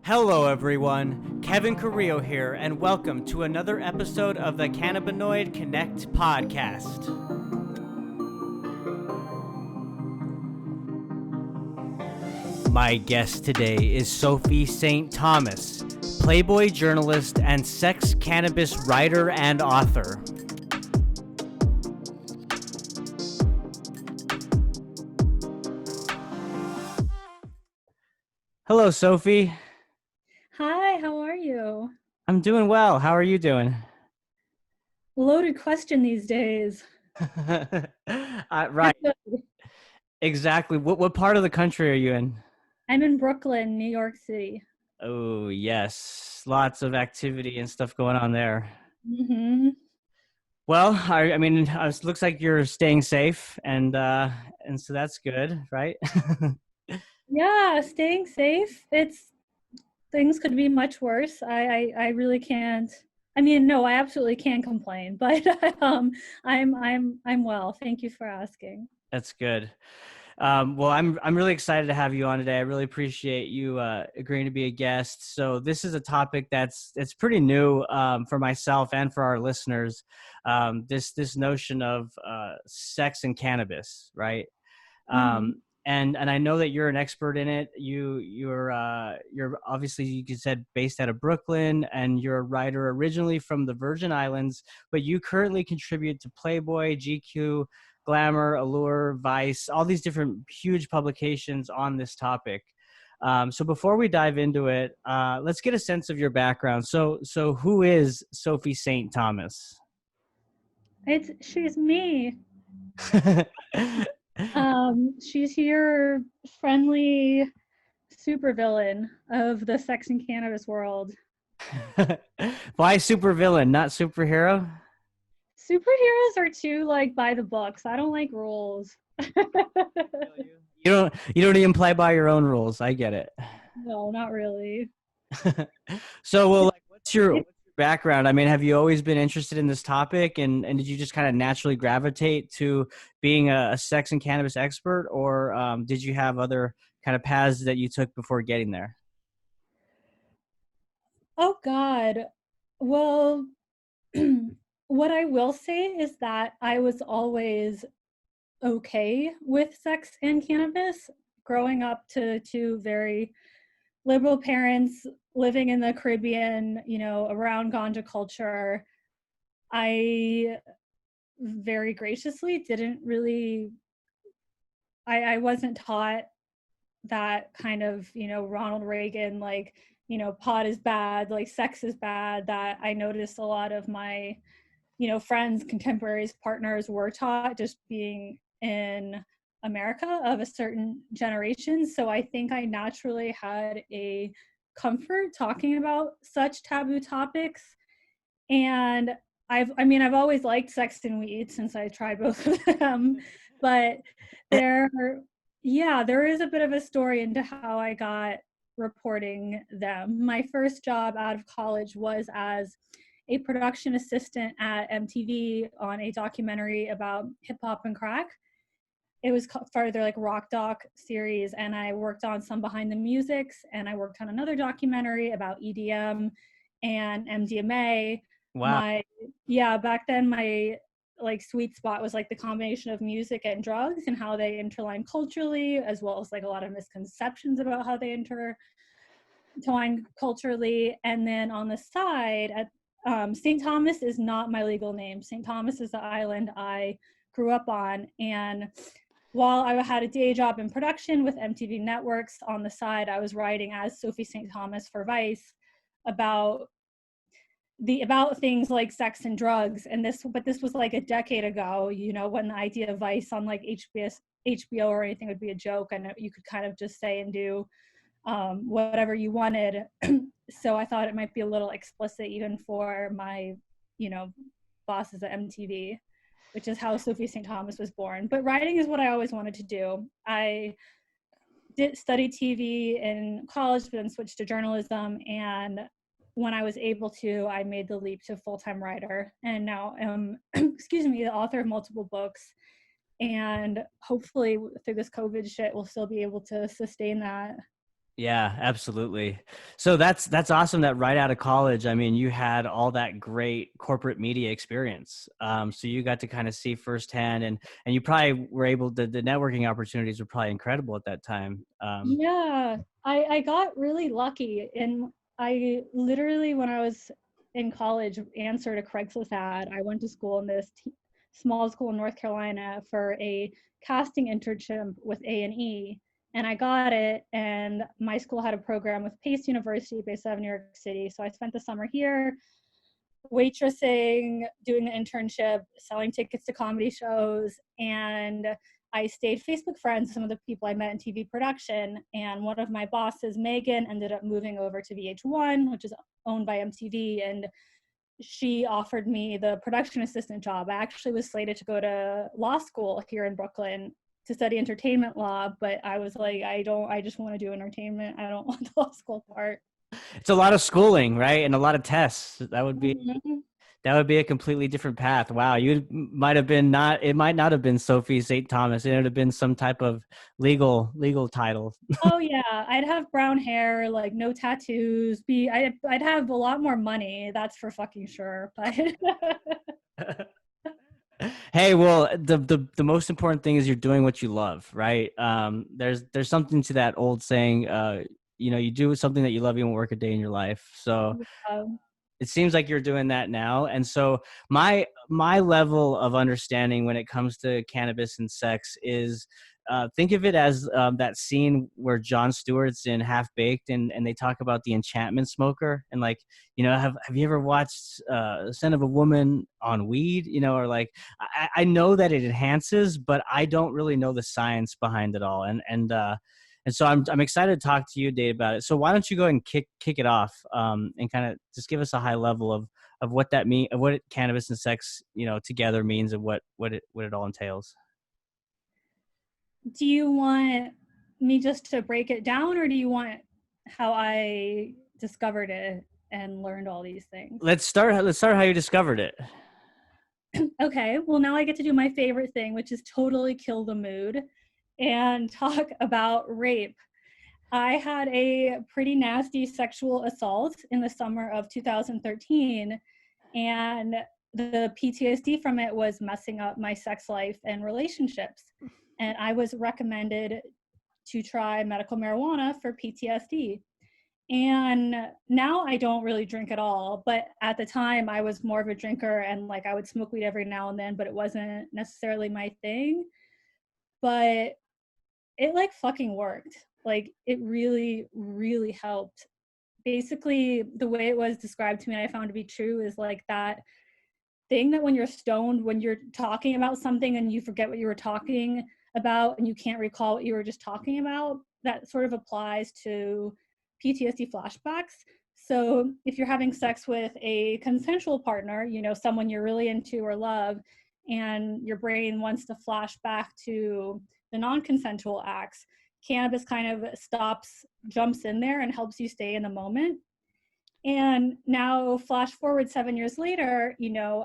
Hello everyone, Kevin Carrillo here, and welcome to another episode of the Cannabinoid Connect podcast. My guest today is Sophie St Thomas, Playboy journalist and sex cannabis writer and author. Hello, Sophie. Hi, how are you? I'm doing well. How are you doing? Loaded question these days. Right, exactly. What part of the country are you in? I'm in Brooklyn, New York City. Oh, yes. Lots of activity and stuff going on there. hmm Well, I mean, it looks like you're staying safe, and so that's good, right? Yeah, staying safe. Things could be much worse. I really can't. I mean, no, I absolutely can complain, but I'm well. Thank you for asking. That's good. Well, I'm really excited to have you on today. I really appreciate you agreeing to be a guest. So this is a topic that's pretty new for myself and for our listeners. This notion of sex and cannabis, right? hmm And I know that you're an expert in it. You're obviously, you said, based out of Brooklyn, and you're a writer originally from the Virgin Islands, but you currently contribute to Playboy, GQ, Glamour, Allure, Vice, all these different huge publications on this topic. So before we dive into it, let's get a sense of your background. So who is Sophie St. Thomas? She's me. She's your friendly supervillain of the sex and cannabis world. Why supervillain, not superhero? Superheroes are too like by the books. I don't like rules. You don't even play by your own rules. I get it. No, not really. So, well, like, what's your background? I mean, have you always been interested in this topic, and did you just kind of naturally gravitate to being a sex and cannabis expert, or did you have other kind of paths that you took before getting there? Oh God. Well, what I will say is that I was always okay with sex and cannabis. Growing up to two very liberal parents living in the Caribbean, around ganja culture, I very graciously didn't really I wasn't taught that kind of, Ronald Reagan, like, pot is bad, like sex is bad, that I noticed a lot of my, friends, contemporaries, partners were taught, just being in America of a certain generation. So I think I naturally had a comfort talking about such taboo topics. And I've always liked sex and weed since I tried both of them. But there, yeah, there is a bit of a story into how I got reporting them. My first job out of college was as a production assistant at MTV on a documentary about hip hop and crack. It was part of their like rock doc series, and I worked on some behind the musics, and I worked on another documentary about EDM and MDMA. Wow. My Yeah, back then my like sweet spot was like the combination of music and drugs and how they interline culturally, as well as like a lot of misconceptions about how they intertwine culturally. And then on the side, at St. Thomas is not my legal name. St. Thomas is the island I grew up on. And while I had a day job in production with MTV Networks, on the side I was writing as Sophie St. Thomas for Vice about things like sex and drugs. And this was like a decade ago, when the idea of Vice on like HBO or anything would be a joke, and you could kind of just say and do whatever you wanted. So I thought it might be a little explicit even for my, bosses at MTV, which is how Sophie St. Thomas was born. But writing is what I always wanted to do. I did study TV in college, but then switched to journalism. And when I was able to, I made the leap to full-time writer, and now am, excuse me, the author of multiple books. And hopefully through this COVID shit, we'll still be able to sustain that. Yeah, absolutely. So that's awesome that right out of college, I mean, you had all that great corporate media experience. So you got to kind of see firsthand, and you probably were able to, the networking opportunities were probably incredible at that time. Yeah, I got really lucky. And I literally, when I was in college, answered a Craigslist ad. I went to school in this small school in North Carolina for a casting internship with A&E, and I got it. And my school had a program with Pace University based out of New York City. So I spent the summer here waitressing, doing the internship, selling tickets to comedy shows, and I stayed Facebook friends with some of the people I met in TV production. And one of my bosses, Megan, ended up moving over to VH1, which is owned by MTV, and she offered me the production assistant job. I actually was slated to go to law school here in Brooklyn to study entertainment law, but I was like, I just want to do entertainment. I don't want the law school part. It's a lot of schooling, right? And a lot of tests. That would be Mm-hmm. that would be a completely different path. Wow, you might have been not. It might not have been Sophie St Thomas. It would have been some type of legal title. Oh yeah, I'd have brown hair, like no tattoos. I'd have a lot more money. That's for fucking sure. But Hey, well, the most important thing is you're doing what you love, right? There's something to that old saying. You do something that you love, you won't work a day in your life. So um, it seems like you're doing that now. And so my level of understanding when it comes to cannabis and sex is, think of it as that scene where Jon Stewart's in Half Baked, and they talk about the enchantment smoker, and like, have you ever watched The Scent of a Woman on weed, or like, I know that it enhances, but I don't really know the science behind it all. And so I'm excited to talk to you, Dave, about it. So why don't you go ahead and kick it off, and kind of just give us a high level of what that mean, of what cannabis and sex, together means, and what it all entails. do you want me just to break it down, or do you want how I discovered it and learned all these things? Let's start how you discovered it. Okay, well now I get to do my favorite thing, which is totally kill the mood and talk about rape. I had a pretty nasty sexual assault in the summer of 2013, and the PTSD from it was messing up my sex life and relationships. And I was recommended to try medical marijuana for PTSD. And now I don't really drink at all, but at the time I was more of a drinker, and like I would smoke weed every now and then, but it wasn't necessarily my thing. But it like fucking worked. Like it really, really helped. Basically, the way it was described to me, I found to be true, is like that thing that when you're stoned, when you're talking about something and you forget what you were talking about and you can't recall what you were just talking about, that sort of applies to PTSD flashbacks. So if you're having sex with a consensual partner, someone you're really into or love, and your brain wants to flash back to the non-consensual acts, cannabis kind of jumps in there and helps you stay in the moment. And now, flash forward 7 years later,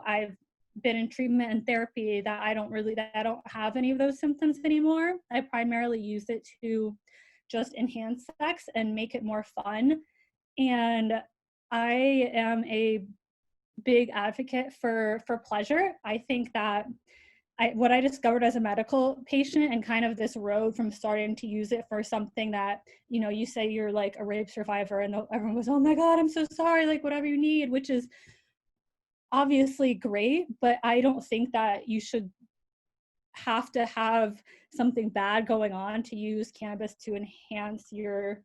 I've been in treatment and therapy that I don't have any of those symptoms anymore. I primarily use it to just enhance sex and make it more fun. And I am a big advocate for pleasure. I think that what I discovered as a medical patient, and kind of this road from starting to use it for something that, you say you're like a rape survivor and everyone goes, oh my God, I'm so sorry, like whatever you need, which is obviously great, but I don't think that you should have to have something bad going on to use cannabis to enhance your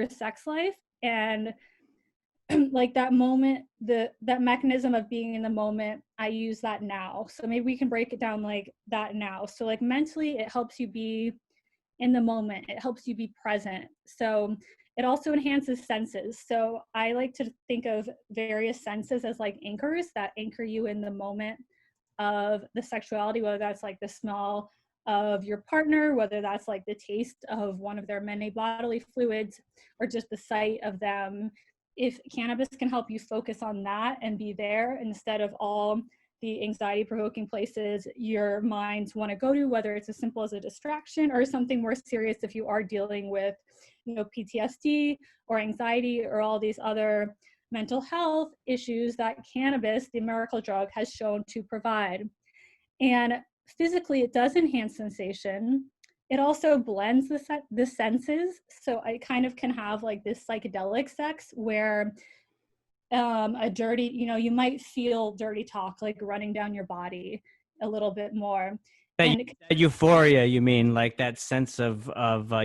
sex life. And like that moment, that mechanism of being in the moment, I use that now. So maybe we can break it down like that now. So like mentally, it helps you be in the moment. It helps you be present. So it also enhances senses. So I like to think of various senses as like anchors that anchor you in the moment of the sexuality, whether that's like the smell of your partner, whether that's like the taste of one of their many bodily fluids, or just the sight of them. If cannabis can help you focus on that and be there instead of all the anxiety provoking places your minds want to go to, whether it's as simple as a distraction or something more serious if you are dealing with, PTSD or anxiety or all these other mental health issues that cannabis, the miracle drug, has shown to provide. And physically, it does enhance sensation. It also blends the senses. So I kind of can have like this psychedelic sex where a dirty, you might feel dirty talk like running down your body a little bit more. That, And that euphoria, you mean, like that sense of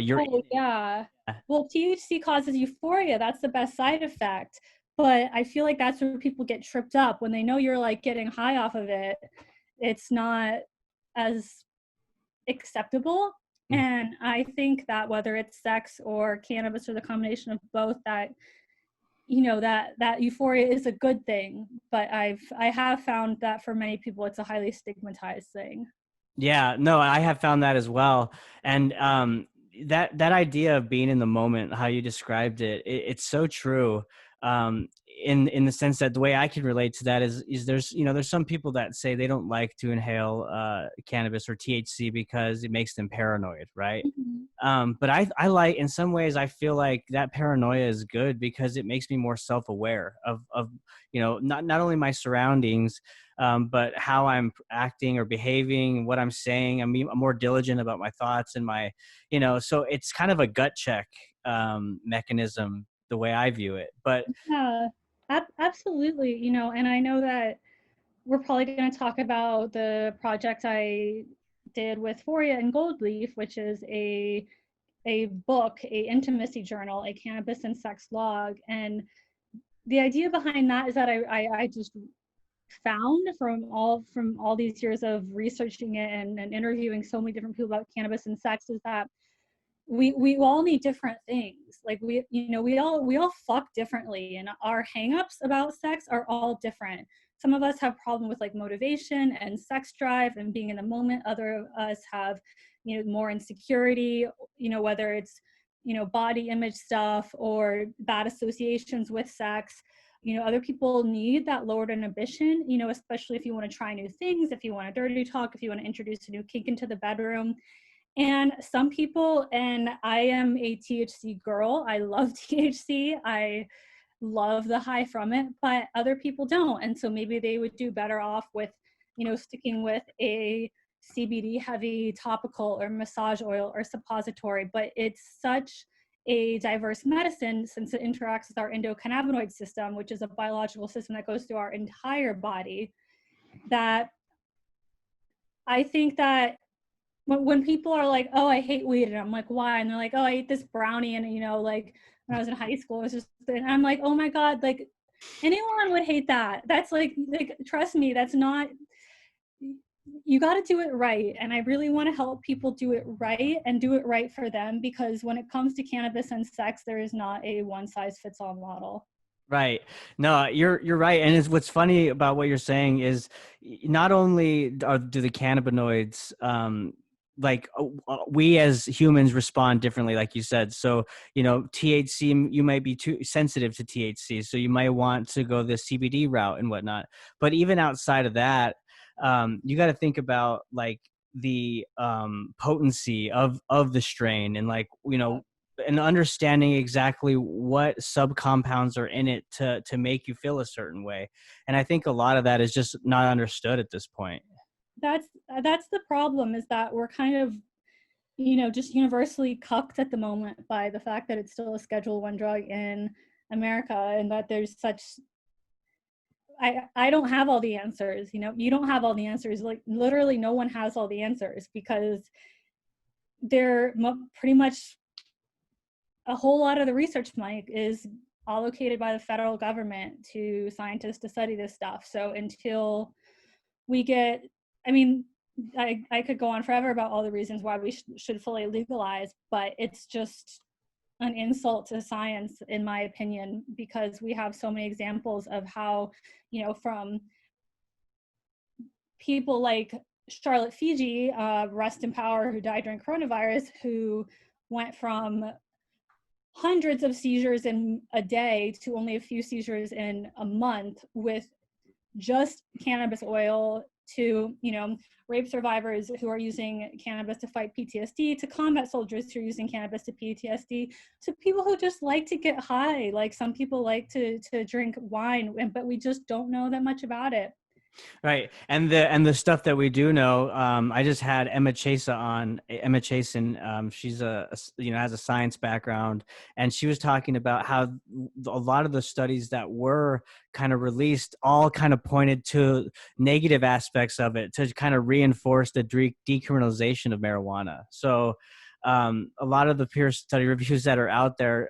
you're oh, in yeah. it. Well, THC causes euphoria. That's the best side effect. But I feel like that's where people get tripped up when they know you're like getting high off of it. It's not as acceptable. Mhm. And I think that whether it's sex or cannabis or the combination of both, that that euphoria is a good thing. But I have found that for many people it's a highly stigmatized thing. Yeah, no, I have found that as well. And that idea of being in the moment, how you described it's so true. In the sense that the way I can relate to that is there's some people that say they don't like to inhale cannabis or THC because it makes them paranoid, right? Mhm. But I like, in some ways, I feel like that paranoia is good because it makes me more self-aware of not only my surroundings, but how I'm acting or behaving, what I'm saying. I'm more diligent about my thoughts and so it's kind of a gut check mechanism, the way I view it. But Yeah, absolutely. And I know that we're probably going to talk about the project I did with Foria and Gold Leaf, which is a book, a intimacy journal, a cannabis and sex log. And the idea behind that is that I just found from all these years of researching it and interviewing so many different people about cannabis and sex is that we all need different things. Like we all fuck differently, and our hangups about sex are all different. Some of us have problem with like motivation and sex drive and being in the moment. Other of us have more insecurity, whether it's body image stuff or bad associations with sex. Other people need that lowered inhibition, especially if you want to try new things, if you want to dirty talk, if you want to introduce a new kink into the bedroom. And some people, and I am a THC girl, I love THC, I love the high from it, but other people don't. And so maybe they would do better off with, sticking with a CBD heavy topical or massage oil or suppository. But it's such a diverse medicine since it interacts with our endocannabinoid system, which is a biological system that goes through our entire body, that I think that when people are like, oh, I hate weed, and I'm like, why? And they're like, oh, I ate this brownie, and like when I was in high school, it was just, and I'm like, oh my god, like anyone would hate that. That's like trust me, that's not. You got to do it right, and I really want to help people do it right and do it right for them, because when it comes to cannabis and sex, there is not a one size fits all model. right. No, you're right. And what's funny about what you're saying is not only do the cannabinoids we as humans respond differently, like you said. So, THC, you might be too sensitive to THC, so you might want to go the CBD route and whatnot. But even outside of that, you got to think about like the potency of the strain, and and understanding exactly what subcompounds are in it to make you feel a certain way. And I think a lot of that is just not understood at this point. That's the problem, is that we're kind of just universally cucked at the moment by the fact that it's still a Schedule I drug in America, and that there's such. I don't have all the answers. You don't have all the answers. Like literally, no one has all the answers, because they're pretty much a whole lot of the research money is allocated by the federal government to scientists to study this stuff. So until we get, I mean, I could go on forever about all the reasons why we should fully legalize, but it's just an insult to science, in my opinion, because we have so many examples of how, from people like Charlotte Fiji, rest in power, who died during coronavirus, who went from hundreds of seizures in a day to only a few seizures in a month with just cannabis oil to, rape survivors who are using cannabis to fight PTSD, to combat soldiers who are using cannabis to PTSD, to people who just like to get high. Like some people like to drink wine, but we just don't know that much about it. Right. And the stuff that we do know, I just had Emma Chasa on. Emma Chasen, she's has a science background, and she was talking about how a lot of the studies that were kind of released all kind of pointed to negative aspects of it to kind of reinforce the decriminalization of marijuana. So a lot of the peer study reviews that are out there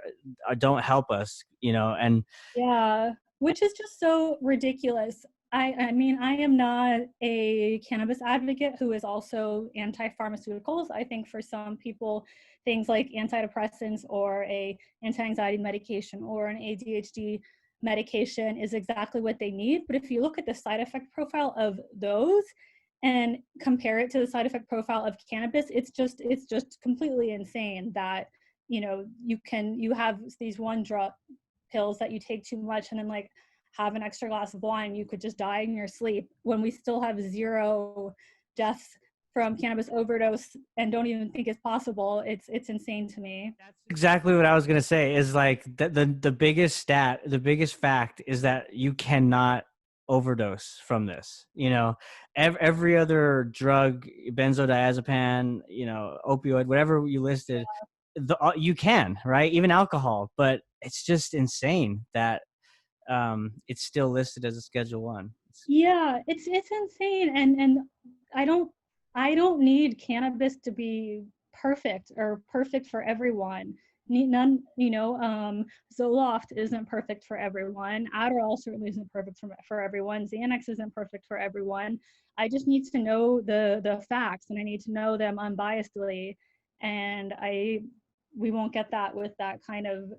don't help us, and Yeah, which is just so ridiculous. I mean, I am not a cannabis advocate who is also anti-pharmaceuticals. I think for some people, things like antidepressants or a anti-anxiety medication or an ADHD medication is exactly what they need. But if you look at the side effect profile of those and compare it to the side effect profile of cannabis, it's just completely insane that you have these one drug pills that you take too much and then like have an extra glass of wine, you could just die in your sleep, when we still have 0 deaths from cannabis overdose and don't even think it's possible. It's insane to me. that's exactly what I was gonna say. Is like the biggest the biggest fact is that you cannot overdose from this. Every other drug, benzodiazepine, opioid, whatever you listed, you can, right? Even alcohol, but it's just insane that it's still listed as a Schedule One. Yeah, it's insane, and I don't I don't need cannabis to be perfect or perfect for everyone. None, Zoloft isn't perfect for everyone. Adderall certainly isn't perfect for everyone. Xanax isn't perfect for everyone. I just need to know the facts, and I need to know them unbiasedly. And we won't get that with that kind of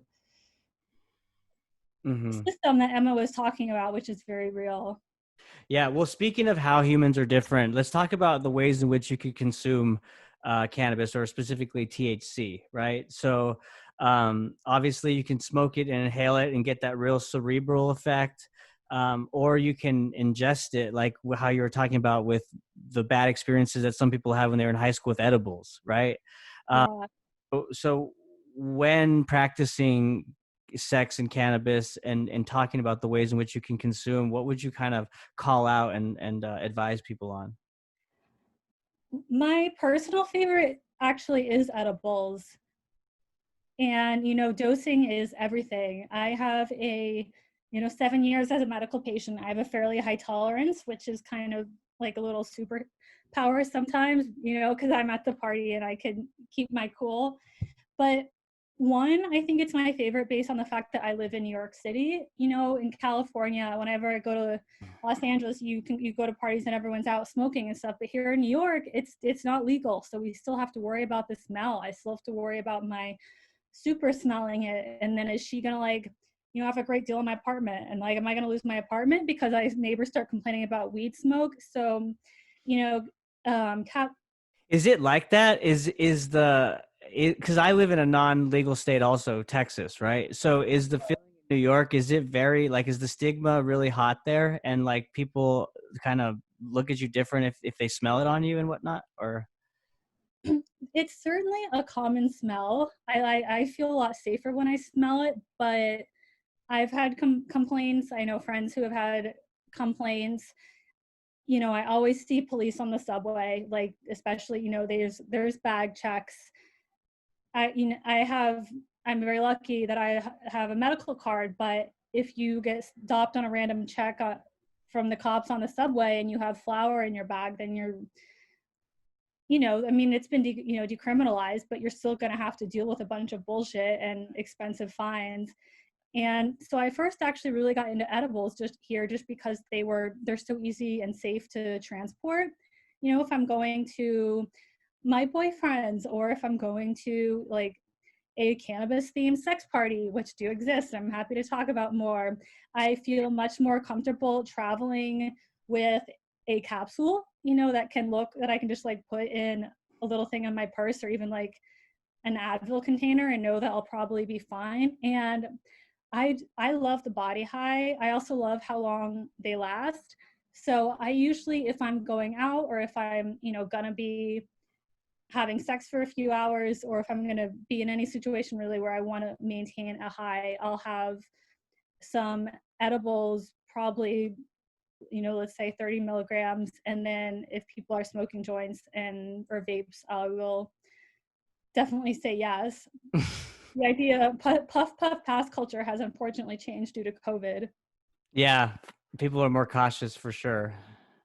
Mm-hmm. system that Emma was talking about, which is very real. Yeah, well, speaking of how humans are different, let's talk about the ways in which you could consume cannabis, or specifically THC, right? So, obviously, you can smoke it and inhale it and get that real cerebral effect, or you can ingest it, like how you were talking about with the bad experiences that some people have when they're in high school with edibles, right? Uh, Yeah. so when practicing sex and cannabis, and talking about the ways in which you can consume, what would you kind of call out and advise people on? My personal favorite actually is edibles. And, dosing is everything. I have 7 years as a medical patient. I have a fairly high tolerance, which is kind of like a little superpower sometimes, because I'm at the party and I can keep my cool. But one, I think it's my favorite based on the fact that I live in New York City. In California, whenever I go to Los Angeles, you go to parties and everyone's out smoking and stuff. But here in New York, it's not legal, so we still have to worry about the smell. I still have to worry about my super smelling it, and then is she gonna have a great deal in my apartment, and like, am I gonna lose my apartment because neighbors start complaining about weed smoke? So, you know, cap Is it like that? Is the because I live in a non-legal state, also Texas, right? So is the feeling in New York, is it very like, is the stigma really hot there, and like people kind of look at you different if they smell it on you and whatnot? Or it's certainly a common smell. I feel a lot safer when I smell it, but I've had complaints. I know friends who have had complaints. I always see police on the subway, like, especially, there's bag checks. I'm very lucky that I have a medical card, but if you get stopped on a random check from the cops on the subway and you have flour in your bag, then I mean, it's been decriminalized, but you're still going to have to deal with a bunch of bullshit and expensive fines. And so I first actually really got into edibles just because they're so easy and safe to transport. If I'm going to my boyfriend's, or if I'm going to like a cannabis themed sex party, which do exist, I'm happy to talk about more. I feel much more comfortable traveling with a capsule, that I can just like put in a little thing on my purse, or even like an Advil container, and know that I'll probably be fine. And I love the body high. I also love how long they last. So I usually, if I'm going out or if I'm, gonna be having sex for a few hours, or if I'm gonna be in any situation really where I want to maintain a high, I'll have some edibles, probably, let's say 30 milligrams. And then if people are smoking joints and or vapes, I will definitely say yes. The idea of puff pass culture has unfortunately changed due to COVID. Yeah, people are more cautious for sure.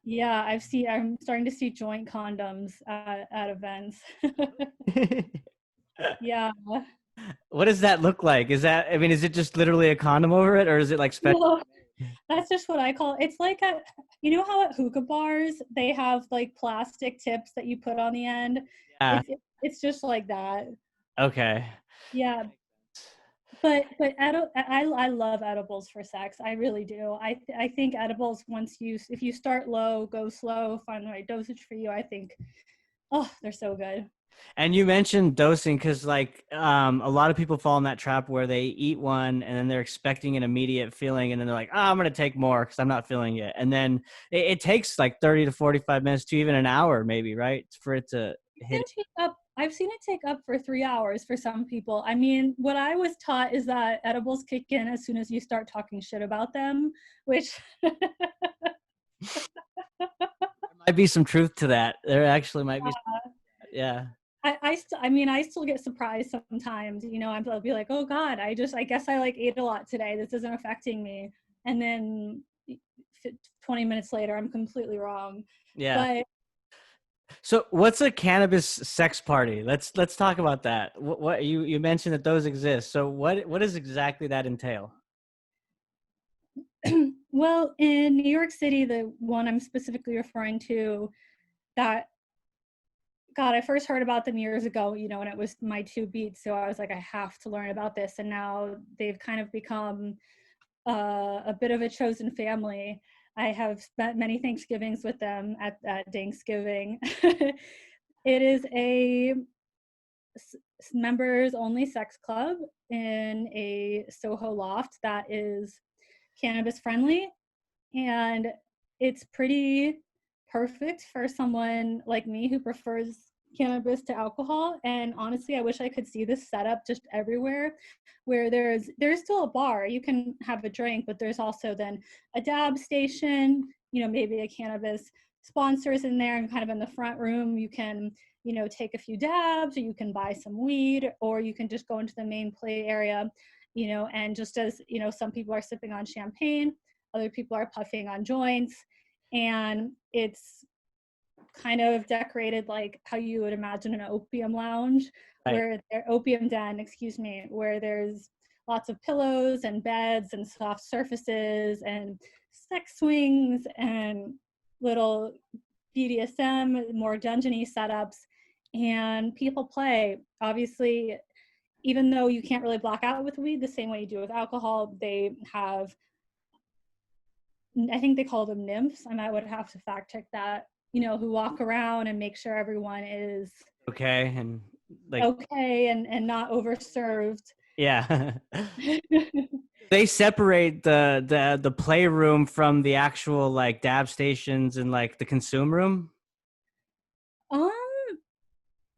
Yeah, I'm starting to see joint condoms at events. Yeah. What does that look like? I mean, is it just literally a condom over it, or is it like special? Well, that's just what I call it's like how at hookah bars they have like plastic tips that you put on the end. Yeah. It's just like that. Okay. Yeah, I love edibles for sex. I really do. I think edibles, if you start low, go slow, find the right dosage for you. I think, oh, they're so good. And you mentioned dosing because, like, a lot of people fall in that trap where they eat one and then they're expecting an immediate feeling, and then they're like, "Oh, I'm gonna take more because I'm not feeling it." And then it takes like 30 to 45 minutes to even an hour, maybe, right, for it to hit. I've seen it take up for 3 hours for some people. I mean, what I was taught is that edibles kick in as soon as you start talking shit about them, which Might be some truth to that. There actually might be. Yeah. I still get surprised sometimes. I'll be like, oh God, I guess I like ate a lot today. This isn't affecting me. And then 20 minutes later, I'm completely wrong. Yeah. But So, what's a cannabis sex party? Let's talk about that. What you mentioned that those exist. So, what does exactly that entail? well, in New York City, the one I'm specifically referring to, that God, I first heard about them years ago, and it was my two beats. So I was like, I have to learn about this. And now they've kind of become a bit of a chosen family. I have spent many Thanksgivings with them at Thanksgiving. It is a members only sex club in a Soho loft that is cannabis friendly, and it's pretty perfect for someone like me who prefers cannabis to alcohol. And honestly, I wish I could see this setup just everywhere, where there's still a bar, you can have a drink, but there's also then a dab station, maybe a cannabis sponsors in there, and kind of in the front room you can take a few dabs, or you can buy some weed, or you can just go into the main play area, and just as some people are sipping on champagne, other people are puffing on joints, and it's kind of decorated like how you would imagine an opium lounge, Right. opium den, excuse me, where there's lots of pillows and beds and soft surfaces and sex swings and little BDSM, more dungeony setups, and people play. Obviously, even though you can't really block out with weed the same way you do with alcohol, they have, I think they call them nymphs. Would have to fact check that, who walk around and make sure everyone is Okay. And like, okay and not overserved. yeah. They separate the playroom from the actual like dab stations and like the consume room. um,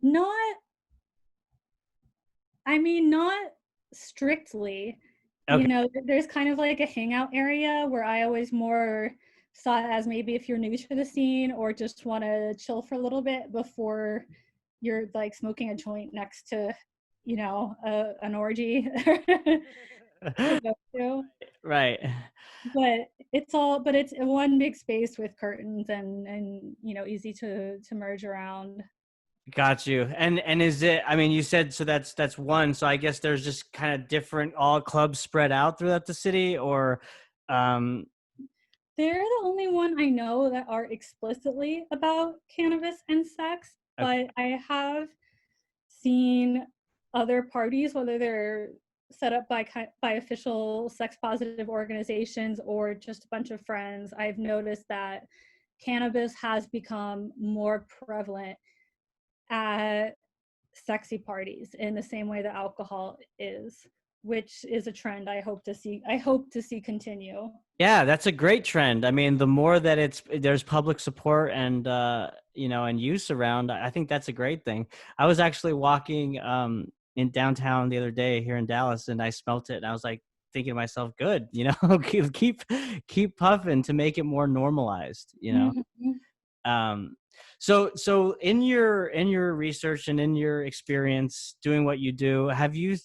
not, not strictly. Okay. There's kind of like a hangout area where I always more saw it as maybe if you're new to the scene or just want to chill for a little bit before you're like smoking a joint next to, an orgy to go to. Right. But it's one big space with curtains and easy to merge around. Got you. And is it, I mean, you said, so that's one. So I guess there's just kind of different all clubs spread out throughout the city, or um They're the only one I know that are explicitly about cannabis and sex, okay. but I have seen other parties, whether they're set up by official sex positive organizations or just a bunch of friends. I've noticed that cannabis has become more prevalent at sexy parties in the same way that alcohol is. which is a trend I hope to see continue. Yeah, that's a great trend. I mean, the more that there's public support and and use around, I think that's a great thing. I was actually walking in downtown the other day here in Dallas, and I smelt it, and I was like thinking to myself, good, keep puffing to make it more normalized, Mhm. um so in your research and in your experience doing what you do, have you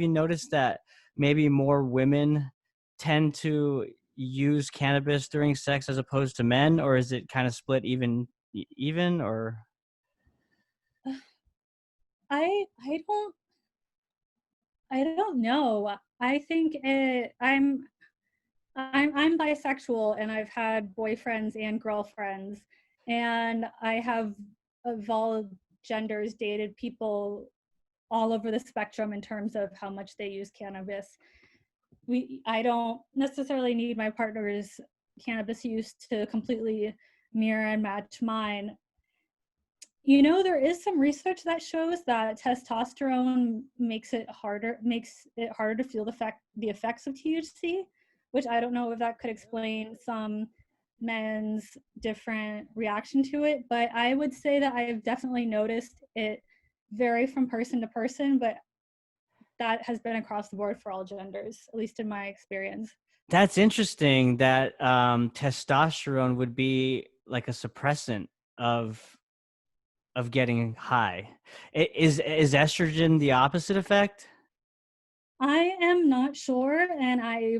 noticed that maybe more women tend to use cannabis during sex as opposed to men, or is it kind of split even or I don't know. I think I'm bisexual, and I've had boyfriends and girlfriends, and I have of all genders dated people all over the spectrum in terms of how much they use cannabis. I don't necessarily need my partner's cannabis use to completely mirror and match mine. There is some research that shows that testosterone makes it harder to feel the effects of THC, which I don't know if that could explain some men's different reaction to it, but I would say that I've definitely noticed it vary from person to person, but that has been across the board for all genders, at least in my experience. that's interesting that testosterone would be like a suppressant of getting high. Is estrogen the opposite effect? I am not sure, and I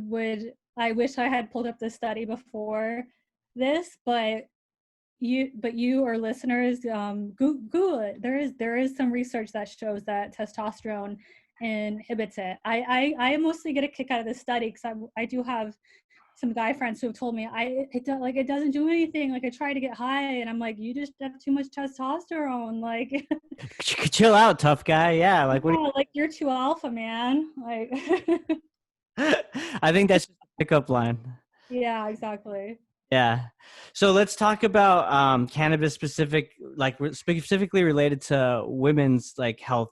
wish I had pulled up this study before this, but you or listeners, Google it. There is some research that shows that testosterone inhibits it. I mostly get a kick out of this study because I do have some guy friends who have told me it doesn't do anything. Like, I try to get high, and I'm like, you just have too much testosterone. Like, Chill out, tough guy. Yeah, like what? yeah, like, you're too alpha, man. Like, I think that's just a pickup line. yeah, exactly. Yeah. So let's talk about cannabis specifically related to women's like health.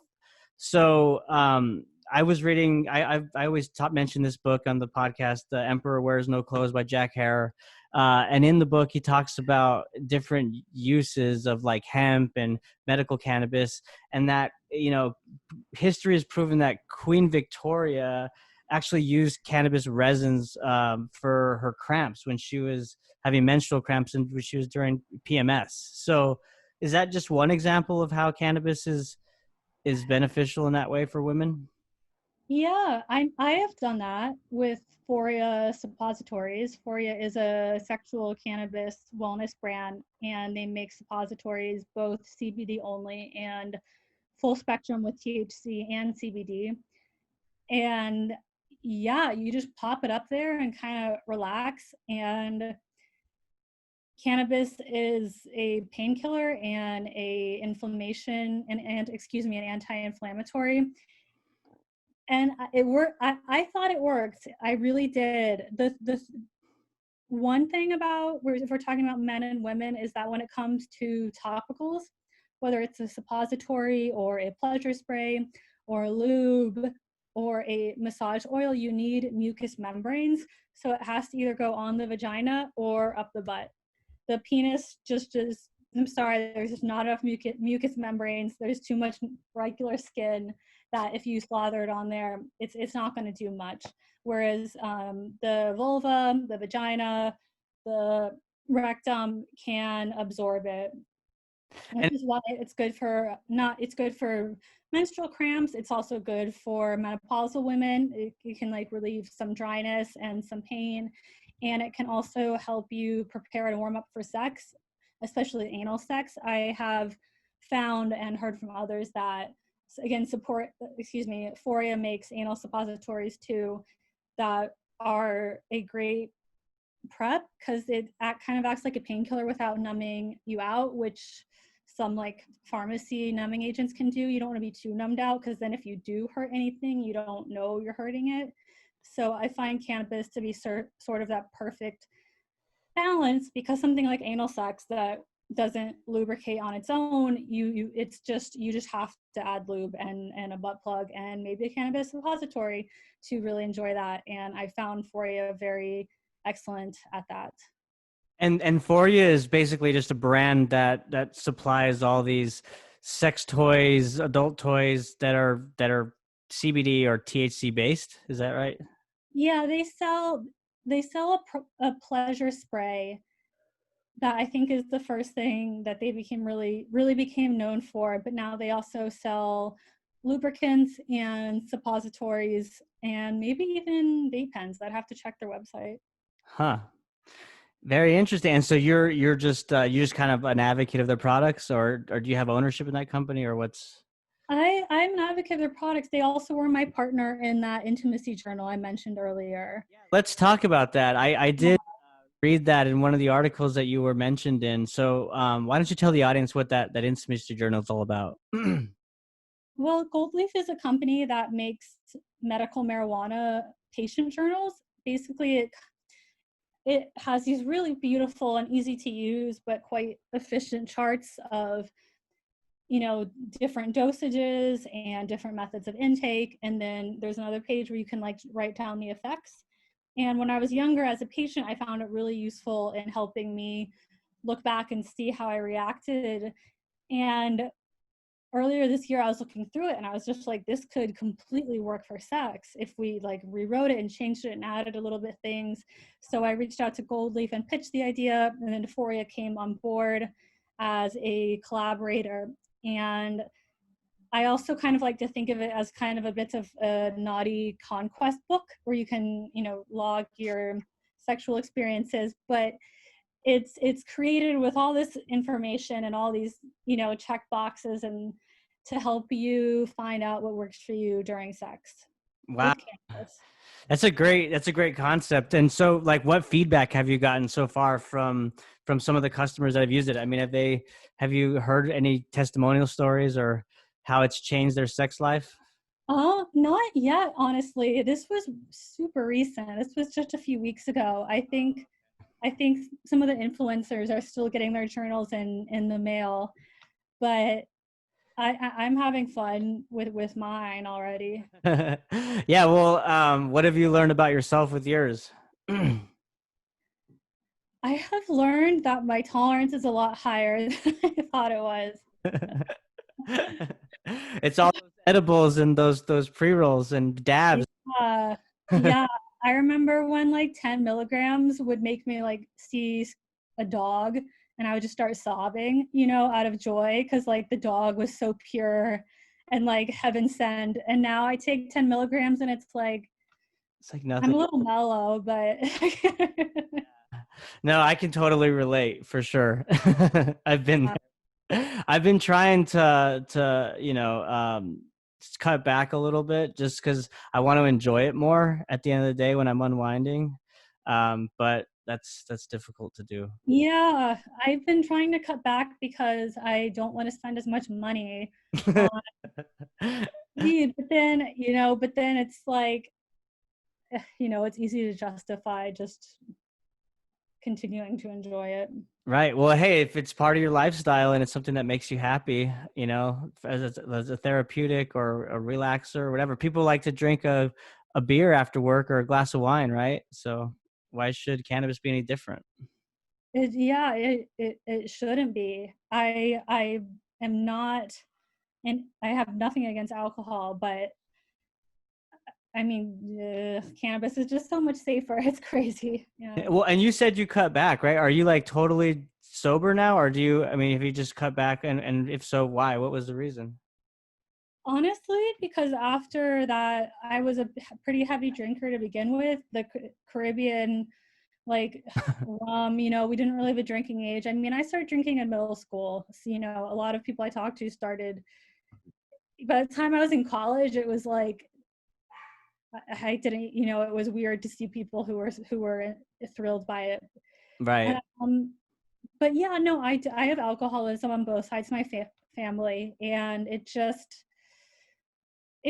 So I was reading. I always mention this book on the podcast, "The Emperor Wears No Clothes" by Jack Hare. And in the book, he talks about different uses of like hemp and medical cannabis, and that history has proven that Queen Victoria actually used cannabis resins for her cramps when she was having menstrual cramps and when she was during PMS. So, is that just one example of how cannabis is beneficial in that way for women? Yeah, I have done that with Foria suppositories. Foria is a sexual cannabis wellness brand, and they make suppositories both CBD only and full spectrum with THC and CBD. And yeah, you just pop it up there and kind of relax. And cannabis is a painkiller and a inflammation and excuse me, an anti-inflammatory. And it worked. I thought it worked. I really did. The one thing about, if we're talking about men and women, is that when it comes to topicals, whether it's a suppository or a pleasure spray or a lube or a massage oil, you need mucous membranes. So it has to either go on the vagina or up the butt. The penis just I'm sorry, there's just not enough mucous membranes. There's too much regular skin that if you slather it on there, it's not going to do much. Whereas the vulva, the vagina, the rectum can absorb it, which And is why it's good for menstrual cramps. It's also good for menopausal women. It can like relieve some dryness and some pain, and it can also help you prepare and warm up for sex, especially anal sex. I have found and heard from others that, again, Foria makes anal suppositories too that are a great prep because kind of acts like a painkiller without numbing you out, which some like pharmacy numbing agents can do. You don't want to be too numbed out because then if you do hurt anything, you don't know you're hurting it. So I find cannabis to be sort of that perfect balance, because something like anal sex that doesn't lubricate on its own. You just have to add lube and a butt plug and maybe a cannabis suppository to really enjoy that. And I found Foria very excellent at that. And Foria is basically just a brand that supplies all these sex toys, adult toys that are CBD or THC based. Is that right? Yeah, they sell a pleasure spray that I think is the first thing that they became really became known for. But now they also sell lubricants and suppositories and maybe even vape pens. I'd have to check their website. Huh. Very interesting. And so you're just kind of an advocate of their products, or do you have ownership in that company, or what's? I'm an advocate of their products. They also were my partner in that intimacy journal I mentioned earlier. Let's talk about that. I did read that in one of the articles that you were mentioned in. So why don't you tell the audience what that intimacy journal is all about? Well, Gold Leaf is a company that makes medical marijuana patient journals. Basically, it has these really beautiful and easy to use but quite efficient charts of different dosages and different methods of intake. And then there's another page where you can like write down the effects. And when I was younger as a patient, I found it really useful in helping me look back and see how I reacted. And earlier this year I was looking through it and I was just like, this could completely work for sex if we like rewrote it and changed it and added a little bit things. So I reached out to Gold Leaf and pitched the idea, and then Euphoria came on board as a collaborator. And I also kind of like to think of it as kind of a bit of a naughty conquest book where you can, log your sexual experiences, but it's created with all this information and all these, check boxes and to help you find out what works for you during sex Wow. with cannabis. That's a great concept. And so like what feedback have you gotten so far from some of the customers that have used it? I mean, have you heard any testimonial stories or how it's changed their sex life? Not yet, honestly. This was super recent. This was just a few weeks ago. I think some of the influencers are still getting their journals in the mail, but I'm having fun with mine already. Yeah, well, what have you learned about yourself with yours? I have learned that my tolerance is a lot higher than I thought it was. It's all those edibles and those pre-rolls and dabs. Yeah, yeah. I remember when like 10 milligrams would make me like see a dog and I would just start sobbing, out of joy because like the dog was so pure and like heaven sent. And now I take 10 milligrams and it's like I'm nothing. a little mellow, but No, I can totally relate for sure. I've been I've been trying to just cut back a little bit just because I want to enjoy it more at the end of the day when I'm unwinding. But that's difficult to do. yeah, I've been trying to cut back because I don't want to spend as much money on weed. But then it's like, it's easy to justify just continuing to enjoy it. Right. Well, hey, if it's part of your lifestyle and it's something that makes you happy, as a therapeutic or a relaxer or whatever, people like to drink a beer after work or a glass of wine, right? So why should cannabis be any different? It shouldn't be. I am not, and I have nothing against alcohol, but I mean, cannabis is just so much safer. It's crazy. Yeah. Well, and you said you cut back, right? Are you like totally sober now, or I mean, have you just cut back, and if so, why? What was the reason? Honestly, because after that, I was a pretty heavy drinker to begin with. The Caribbean, like we didn't really have a drinking age. I mean, I started drinking in middle school. So, a lot of people I talked to started. By the time I was in college, it was like I didn't, it was weird to see people who were thrilled by it. Right. But yeah, no, I have alcoholism on both sides of my family, and it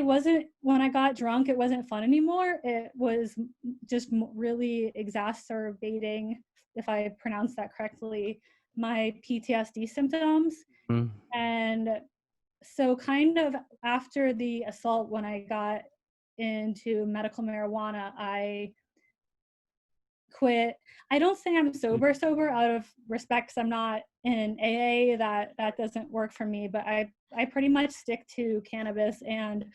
wasn't, when I got drunk, it wasn't fun anymore. It was just really exacerbating, if I pronounced that correctly, my PTSD symptoms. Mm. And so kind of after the assault, when I got into medical marijuana, I quit. I don't say I'm sober out of respect, because I'm not in AA. That doesn't work for me. But I pretty much stick to cannabis and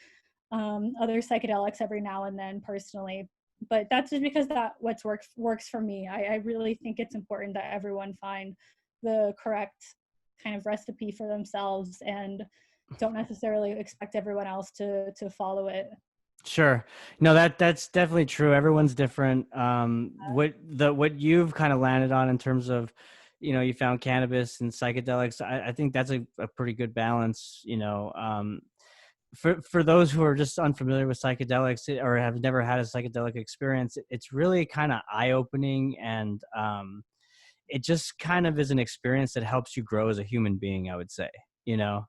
other psychedelics every now and then personally. But that's just because that what's works for me. I really think it's important that everyone find the correct kind of recipe for themselves, and don't necessarily expect everyone else to follow it. Sure. No, that's definitely true. Everyone's different. What you've kind of landed on in terms of, you found cannabis and psychedelics. I think that's a pretty good balance. For those who are just unfamiliar with psychedelics or have never had a psychedelic experience, it's really kind of eye opening, and it just kind of is an experience that helps you grow as a human being, I would say. You know,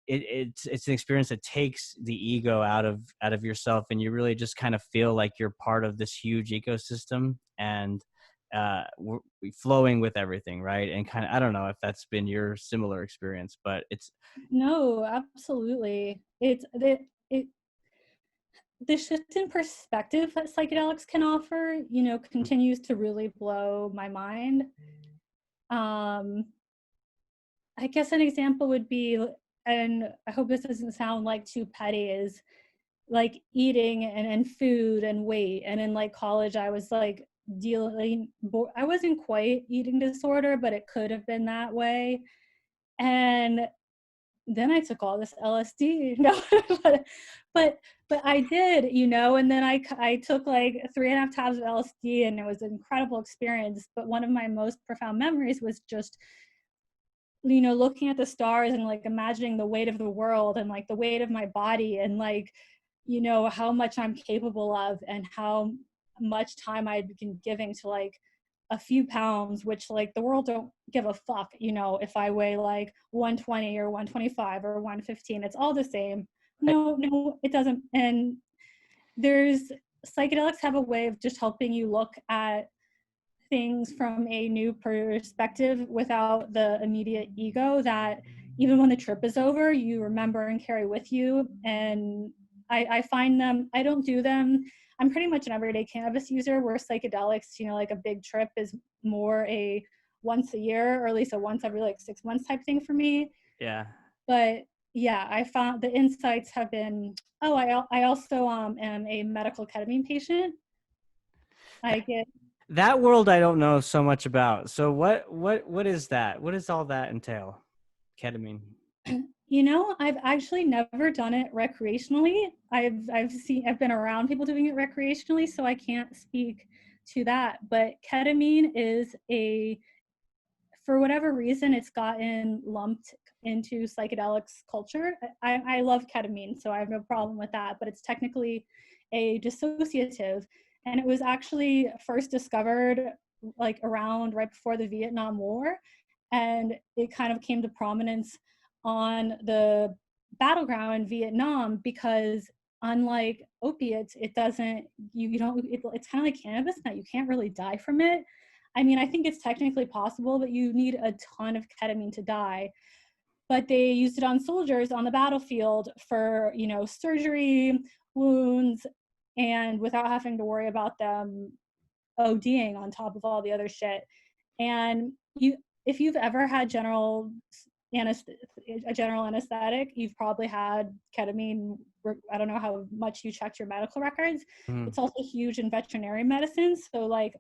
it's an experience that takes the ego out of yourself, and you really just kind of feel like you're part of this huge ecosystem, and we're flowing with everything, right? And kind of, I don't know if that's been your similar experience, but it's No, absolutely. It the shift in perspective that psychedelics can offer, continues to really blow my mind. Um, I guess an example would be, and I hope this doesn't sound like too petty, is like eating and food and weight. And in like college, I was like I wasn't quite eating disorder, but it could have been that way. And then I took all this LSD, no, but, but, but I did, and then I took like 3.5 tabs of LSD, and it was an incredible experience. But one of my most profound memories was just, looking at the stars and like imagining the weight of the world and like the weight of my body, and like, how much I'm capable of, and how much time I'd been giving to like a few pounds, which like the world don't give a fuck, if I weigh like 120 or 125 or 115, it's all the same. No, it doesn't. And there's psychedelics have a way of just helping you look at things from a new perspective without the immediate ego that even when the trip is over, you remember and carry with you. And I find them, I don't do them. I'm pretty much an everyday cannabis user, where psychedelics, like a big trip is more a once a year, or at least a once every like 6 months type thing for me. yeah. But yeah, I found the insights have been, I also am a medical ketamine patient. I get That world I don't know so much about. So what is that? What does all that entail? Ketamine. I've actually never done it recreationally. I've been around people doing it recreationally, so I can't speak to that. But ketamine is for whatever reason, it's gotten lumped into psychedelics culture. I love ketamine, so I have no problem with that, but it's technically a dissociative. And it was actually first discovered like around right before the Vietnam War. And it kind of came to prominence on the battleground in Vietnam, because unlike opiates, it doesn't, you don't, it's kind of like cannabis that you can't really die from it. I mean, I think it's technically possible, but you need a ton of ketamine to die. But they used it on soldiers on the battlefield for, surgery, wounds, and without having to worry about them ODing on top of all the other shit. And if you've ever had a general anesthetic, you've probably had ketamine. I don't know how much you checked your medical records. Mm. It's also huge in veterinary medicine. So like,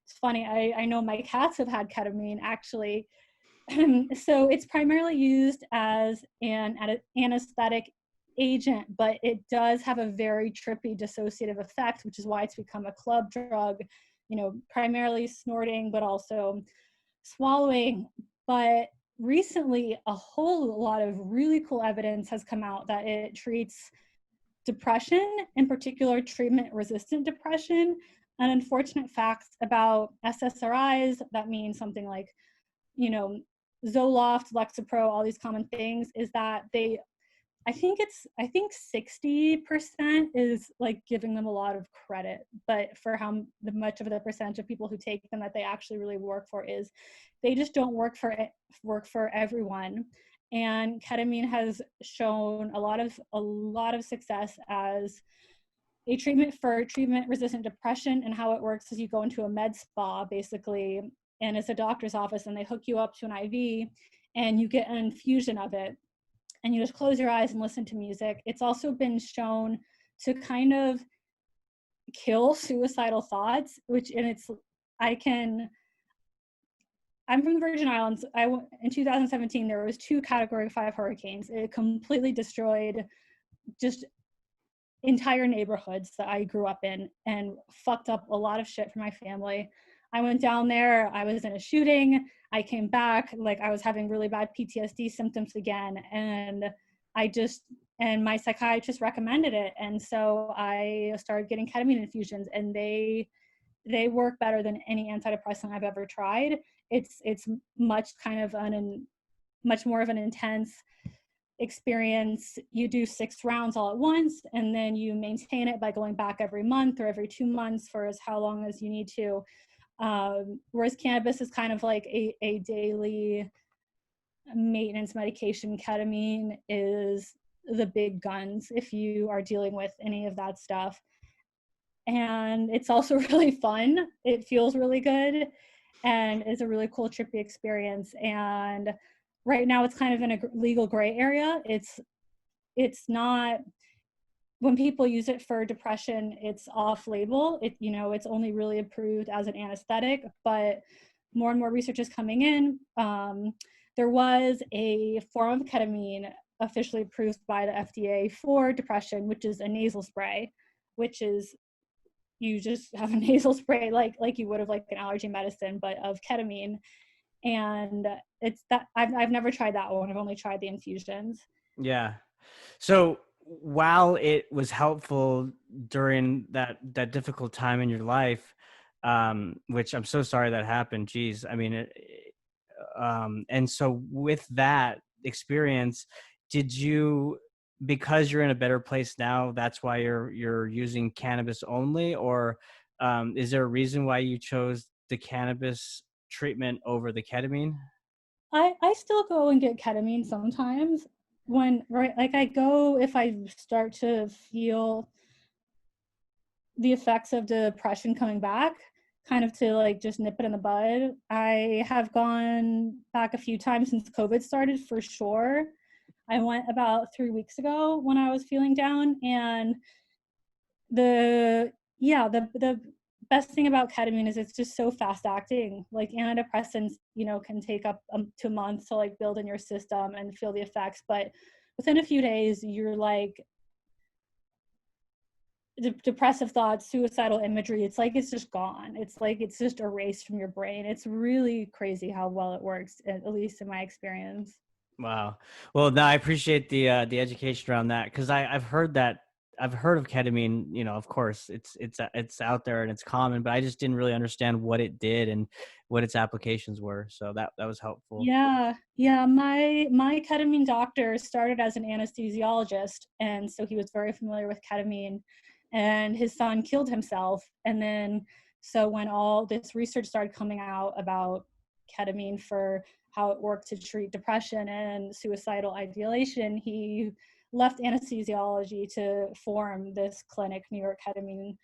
it's funny. I know my cats have had ketamine actually. So it's primarily used as an anesthetic agent, but it does have a very trippy dissociative effect, which is why it's become a club drug, primarily snorting, but also swallowing. But recently, a whole lot of really cool evidence has come out that it treats depression, in particular treatment-resistant depression. And unfortunate facts about SSRIs, that means something like, Zoloft, Lexapro, all these common things, is that they I think 60% is like giving them a lot of credit, but for how the much of the percentage of people who take them that they actually really work for is they just don't work for everyone. And ketamine has shown a lot of success as a treatment for treatment resistant depression. And how it works is you go into a med spa basically, and it's a doctor's office, and they hook you up to an IV and you get an infusion of it, and you just close your eyes and listen to music. It's also been shown to kind of kill suicidal thoughts, which, and it's, I can, I'm from the Virgin Islands. In 2017, there was 2 Category 5 hurricanes. It completely destroyed just entire neighborhoods that I grew up in and fucked up a lot of shit for my family. I went down there, I was in a shooting, I came back, like I was having really bad PTSD symptoms again, and and my psychiatrist recommended it, and so I started getting ketamine infusions, and they work better than any antidepressant I've ever tried. It's much more of an intense experience. You do 6 rounds all at once, and then you maintain it by going back every month or every 2 months for as how long as you need to. Whereas cannabis is kind of like a daily maintenance medication. Ketamine is the big guns if you are dealing with any of that stuff. And it's also really fun. It feels really good and is a really cool, trippy experience. And right now it's kind of in a legal gray area. It's not, when people use it for depression, it's off label. It's only really approved as an anesthetic, but more and more research is coming in. There was a form of ketamine officially approved by the FDA for depression, which is a nasal spray, which is, you just have a nasal spray like you would have like an allergy medicine, but of ketamine. And it's that I've never tried that one. I've only tried the infusions. Yeah. So while it was helpful during that difficult time in your life, which I'm so sorry that happened. Geez, I mean, and so with that experience, did you, because you're in a better place now, that's why you're using cannabis only, or is there a reason why you chose the cannabis treatment over the ketamine? I still go and get ketamine sometimes when, right, like I go if I start to feel the effects of depression coming back, kind of to like just nip it in the bud. I have gone back a few times since COVID started, for sure. I went about 3 weeks ago when I was feeling down, and the yeah, the best thing about ketamine is it's just so fast acting. Like antidepressants, can take up to months to like build in your system and feel the effects, but within a few days, you're like, depressive thoughts, suicidal imagery, it's like it's just gone. It's like it's just erased from your brain. It's really crazy how well it works, at least in my experience. Wow. Well, no, I appreciate the education around that, because I've heard that, I've heard of ketamine. Of course, it's out there and it's common, but I just didn't really understand what it did and what its applications were. So that was helpful. Yeah. My ketamine doctor started as an anesthesiologist, and so he was very familiar with ketamine. And his son killed himself, and then so when all this research started coming out about ketamine for how it worked to treat depression and suicidal ideation, he left anesthesiology to form this clinic, New York Ketamine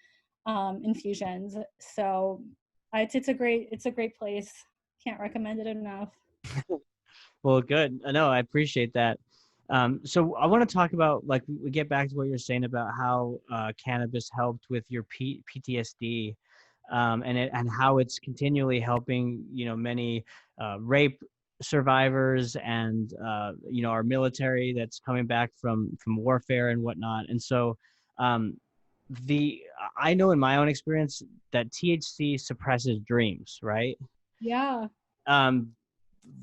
Infusions. So it's a great place. Can't recommend it enough. Well, good. No, I appreciate that. So I want to talk about, like, we get back to what you're saying about how cannabis helped with your PTSD, and how it's continually helping, many rape survivors and our military that's coming back from warfare and whatnot. And so, um, the I know in my own experience that THC suppresses dreams, right? Yeah. Um,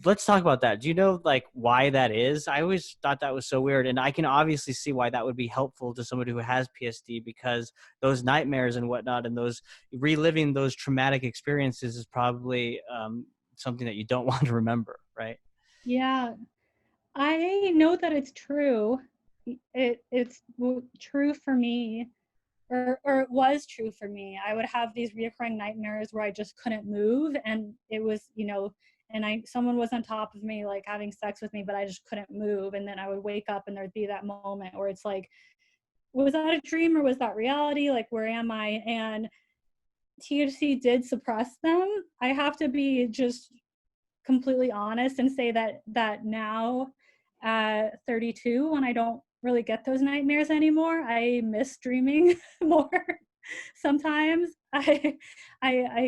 let's talk about that. Do you know, like, why that is? I always thought that was so weird, and I can obviously see why that would be helpful to somebody who has PSD, because those nightmares and whatnot, and those reliving those traumatic experiences is probably something that you don't want to remember, right? Yeah. I know that it's true. it's true for me, or it was true for me. I would have these reoccurring nightmares where I just couldn't move, and it was, and someone was on top of me, like having sex with me, but I just couldn't move. And then I would wake up and there'd be that moment where it's like, was that a dream or was that reality? Like, where am I? And THC did suppress them. I have to be just completely honest and say that now at 32, when I don't really get those nightmares anymore, I miss dreaming more. Sometimes I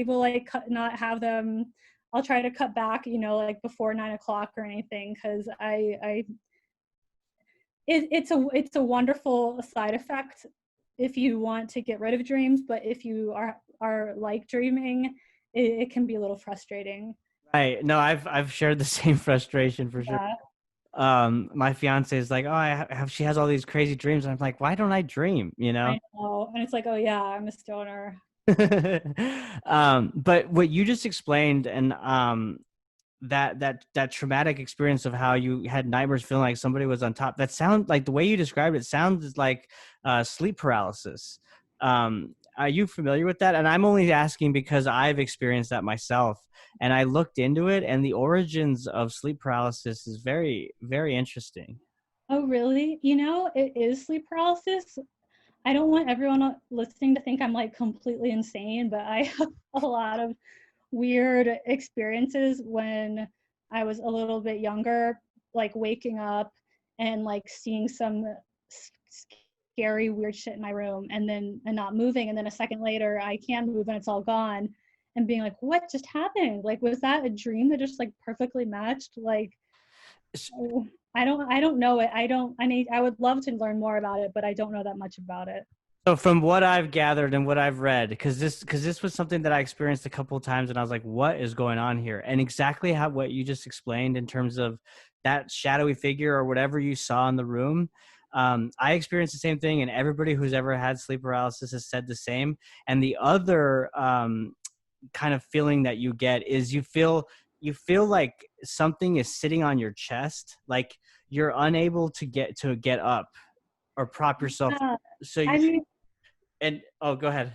will like not have them. I'll try to cut back, like before 9 o'clock or anything, because it's a wonderful side effect if you want to get rid of dreams, but if you are like dreaming, it can be a little frustrating. Right. No, I've shared the same frustration for sure. Yeah, My fiance is like, oh, she has all these crazy dreams. And I'm like, why don't I dream? I know. And it's like, oh yeah, I'm a stoner. But what you just explained, and that traumatic experience of how you had nightmares feeling like somebody was on top, that sounds like, the way you described it sounds like sleep paralysis. Are you familiar with that? And I'm only asking because I've experienced that myself, and I looked into it, and the origins of sleep paralysis is very, very interesting. Oh really? It is sleep paralysis. I don't want everyone listening to think I'm like completely insane, but I have a lot of weird experiences when I was a little bit younger, like waking up and like seeing some scary, weird shit in my room, and not moving. And then a second later, I can move and it's all gone. And being like, what just happened? Like, was that a dream that just like perfectly matched? Like, oh, I don't know it. I would love to learn more about it, but I don't know that much about it. So from what I've gathered and what I've read, because this was something that I experienced a couple of times, and I was like, "What is going on here?" And exactly how what you just explained in terms of that shadowy figure or whatever you saw in the room, I experienced the same thing, and everybody who's ever had sleep paralysis has said the same. And the other kind of feeling that you get is you feel like something is sitting on your chest, like you're unable to get up or prop yourself. Yeah. So I you mean, and oh, go ahead.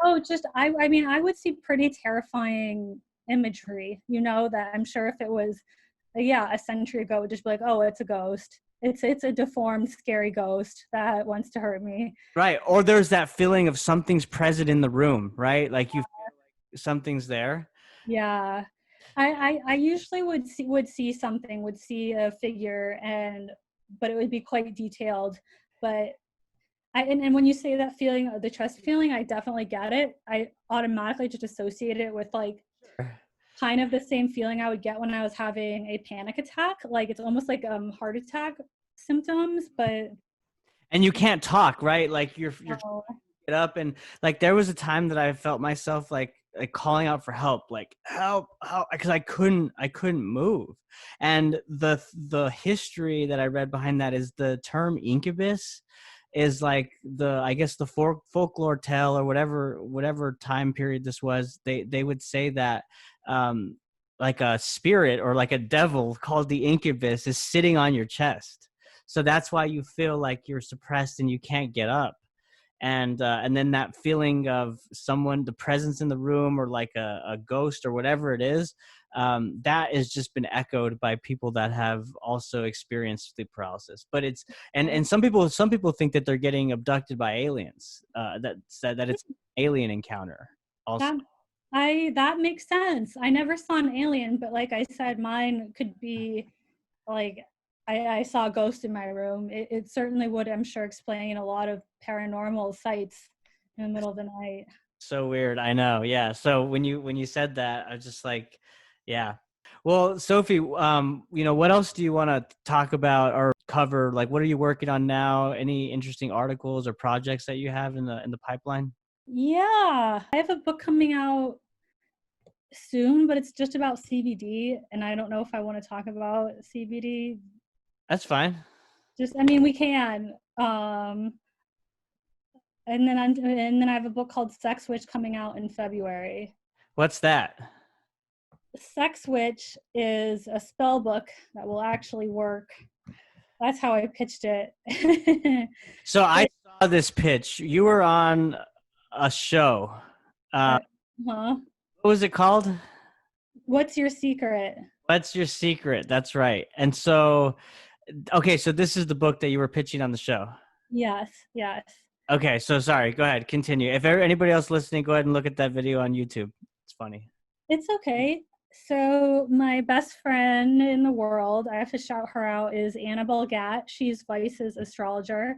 oh, just I mean, I would see pretty terrifying imagery, that I'm sure if it was, yeah, a century ago, it would just be like, oh, it's a ghost. It's a deformed, scary ghost that wants to hurt me. Right. Or there's that feeling of something's present in the room, right? Like you something's there. Yeah. I usually would see something, would see a figure, but it would be quite detailed. But and when you say that feeling, the chest feeling, I definitely get it. I automatically just associate it with like kind of the same feeling I would get when I was having a panic attack. Like it's almost like heart attack symptoms, but And you can't talk, right? Like you're trying oh, to get up, and like there was a time that I felt myself like calling out for help, like help, because I couldn't move. And the history that I read behind that is the term incubus is like the, I guess, the folklore tale or whatever time period this was. They would say that um like a spirit or like a devil called the incubus is sitting on your chest, so that's why you feel like you're suppressed and you can't get up. And then that feeling of someone, the presence in the room, or like a ghost or whatever it is, that has just been echoed by people that have also experienced sleep paralysis. But it's and some people think that they're getting abducted by aliens, that it's an alien encounter also. that that makes sense. I never saw an alien, but like I said, mine could be like I saw a ghost in my room. It certainly would, I'm sure, explain a lot of paranormal sights in the middle of the night. So weird. I know. Yeah. So when you said that, I was just like, yeah. Well, Sophie, what else do you want to talk about or cover? Like, what are you working on now? Any interesting articles or projects that you have in the pipeline? Yeah, I have a book coming out soon, but it's just about CBD, and I don't know if I want to talk about CBD. That's fine. Just, I mean, we can. And then I have a book called Sex Witch coming out in February. What's that? Sex Witch is a spell book that will actually work. that's how I pitched it. So I But, saw this pitch. You were on a show. Uh, huh? what was it called? What's your secret? What's Your Secret? That's right. And so, okay, so this is the book that you were pitching on the show. Yes, yes. Okay, so sorry. Go ahead. Continue. If anybody else listening, go ahead and look at that video on YouTube. It's funny. It's okay. So my best friend in the world, I have to shout her out, is Annabelle Gatt. She's Vice's astrologer.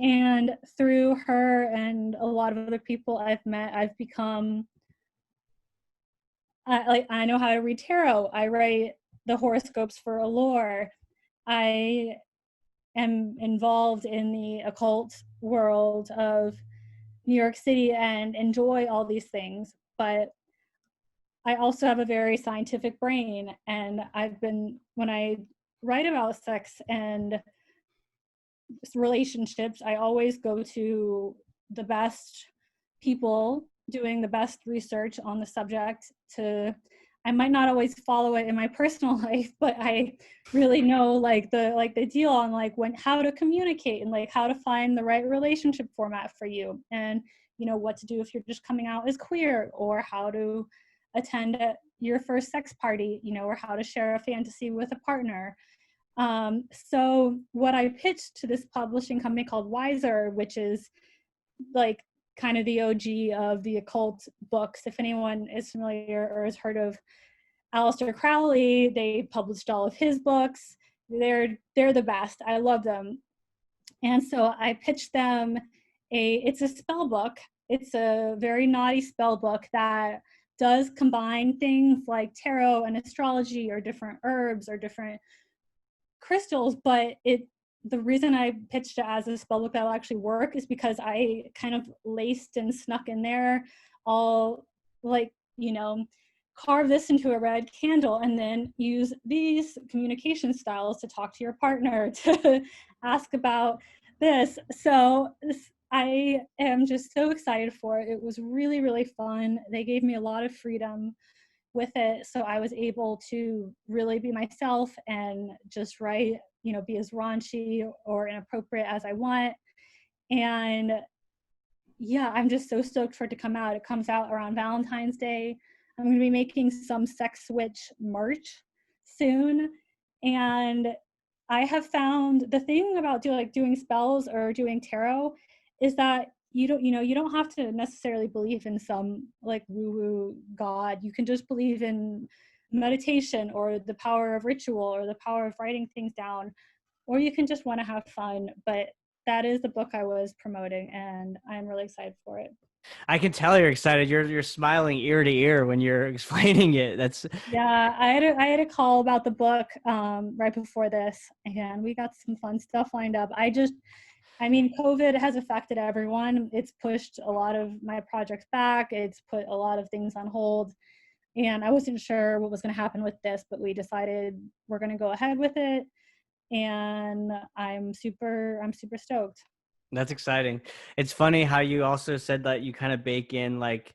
And through her and a lot of other people I've met, I've become I know how to read tarot. I write the horoscopes for Allure. I am involved in the occult world of New York City and enjoy all these things. But I also have a very scientific brain, and when I write about sex and relationships, I always go to the best people doing the best research on the subject. I might not always follow it in my personal life, but I really know the deal on how to communicate and like how to find the right relationship format for you, and what to do if you're just coming out as queer, or how to attend your first sex party, or how to share a fantasy with a partner. So what I pitched to this publishing company called Wiser, which is like kind of the OG of the occult books. If anyone is familiar or has heard of Aleister Crowley, they published all of his books. They're the best. I love them. And so I pitched them it's a spell book. It's a very naughty spell book that does combine things like tarot and astrology or different herbs or different crystals, but the reason I pitched it as a spell book that will actually work is because I kind of laced and snuck in there all like, carve this into a red candle and then use these communication styles to talk to your partner, to ask about this. So I am just so excited for it. It was really, really fun. They gave me a lot of freedom with it, so I was able to really be myself and just write, be as raunchy or inappropriate as I want. And yeah, I'm just so stoked for it to come out. It comes out around Valentine's Day. I'm going to be making some sex switch merch soon. And I have found the thing about doing spells or doing tarot is that you don't have to necessarily believe in some like woo-woo god. You can just believe in meditation or the power of ritual or the power of writing things down, or you can just want to have fun. But that is the book I was promoting, and I'm really excited for it. I can tell you're excited. You're smiling ear to ear when you're explaining it. That's Yeah, I had a call about the book right before this, and we got some fun stuff lined up. I mean, COVID has affected everyone. It's pushed a lot of my projects back. It's put a lot of things on hold, and I wasn't sure what was going to happen with this, but we decided we're going to go ahead with it, and I'm super stoked. That's exciting. It's funny how you also said that you kind of bake in like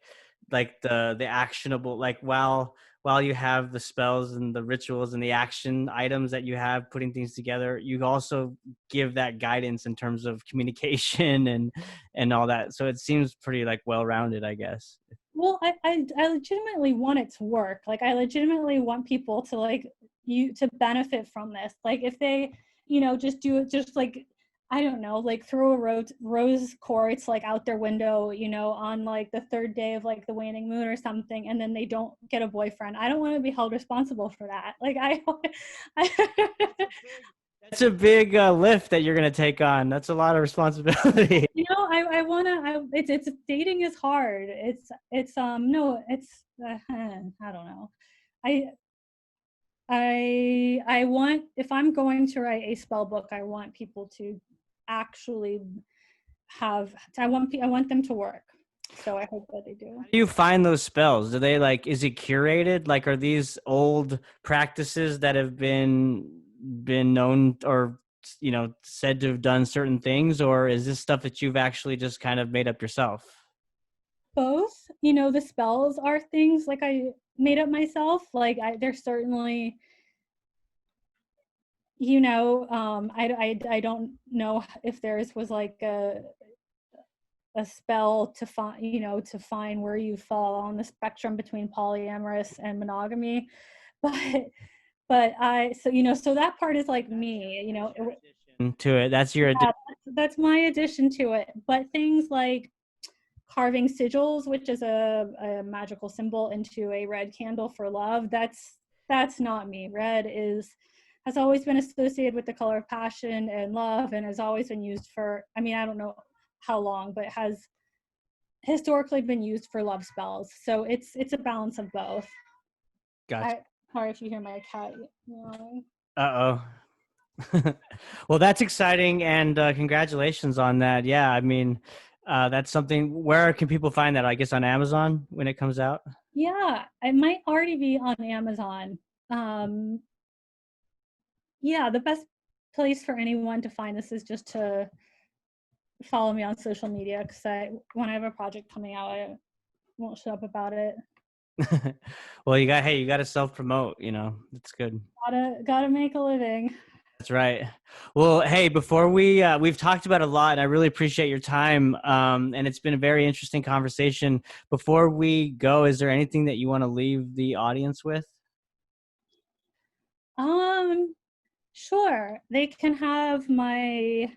the actionable, like while you have the spells and the rituals and the action items that you have putting things together, you also give that guidance in terms of communication and all that. So it seems pretty like well-rounded, I guess. Well, I legitimately want it to work. Like, I legitimately want people to to benefit from this. Like, if they, just do it, just like, I don't know, like throw a rose quartz like out their window, on like the third day of like the waning moon or something, and then they don't get a boyfriend. I don't want to be held responsible for that. Like, I That's a big lift that you're going to take on. That's a lot of responsibility. I want to. It's dating is hard. It's no, it's I don't know. I I want, if I'm going to write a spell book, I want people to actually I want them to work. So I hope that they do. How do you find those spells? Do they like, is it curated? Like, are these old practices that have been known or said to have done certain things, or is this stuff that you've actually just kind of made up yourself? Both, the spells are things like I made up myself. Like, there's certainly I don't know if theirs was like a spell to find, to find where you fall on the spectrum between polyamorous and monogamy. But so that part is like me, To it. That's your yeah, that's my addition to it. But things like carving sigils, which is a magical symbol, into a red candle for love, that's not me. Red has always been associated with the color of passion and love, and has always been used for, I mean, I don't know how long, but has historically been used for love spells. So it's a balance of both. Gotcha. Sorry if you hear my cat meowing. Uh-oh. Well, that's exciting, and congratulations on that. Yeah, I mean, that's something. Where can people find that? I guess on Amazon when it comes out. Yeah, it might already be on Amazon. Yeah, the best place for anyone to find this is just to follow me on social media, because when I have a project coming out, I won't shut up about it. Well, you got to self promote. That's good. Gotta make a living. That's right. Well, hey, before we've talked about a lot, and I really appreciate your time. And it's been a very interesting conversation. Before we go, is there anything that you want to leave the audience with? Sure. They can have my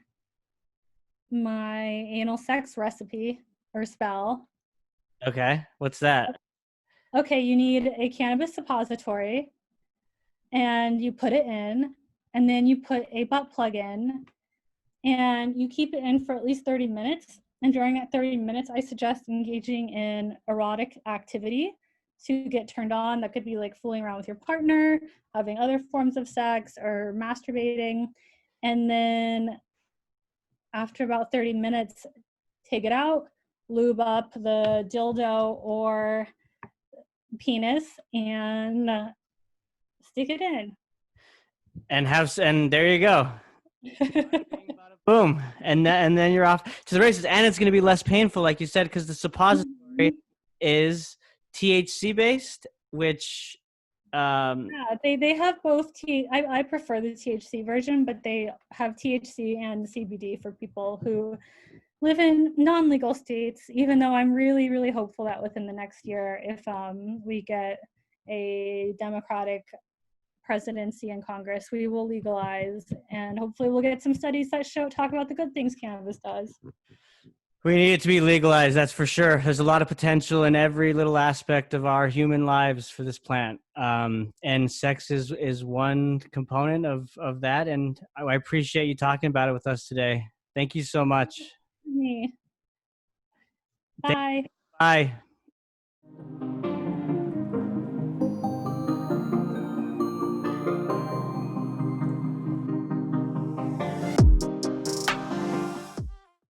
anal sex recipe or spell. Okay, what's that? Okay, you need a cannabis suppository, and you put it in, and then you put a butt plug in, and you keep it in for at least 30 minutes. And during that 30 minutes, I suggest engaging in erotic activity to get turned on. That could be like fooling around with your partner, having other forms of sex, or masturbating. And then after about 30 minutes, take it out, lube up the dildo or penis, and stick it in. And there you go. Boom, and then you're off to the races, and it's going to be less painful, like you said, because the suppository is THC based, which yeah, they have both. I prefer the THC version, but they have THC and CBD for people who live in non-legal states. Even though I'm really, really hopeful that within the next year, if we get a Democratic presidency and Congress, we will legalize, and hopefully we'll get some studies that talk about the good things cannabis does. we need it to be legalized. That's for sure. There's a lot of potential in every little aspect of our human lives for this plant, and sex is one component of that. And I appreciate you talking about it with us today. Thank you so much. Me. Bye. Bye.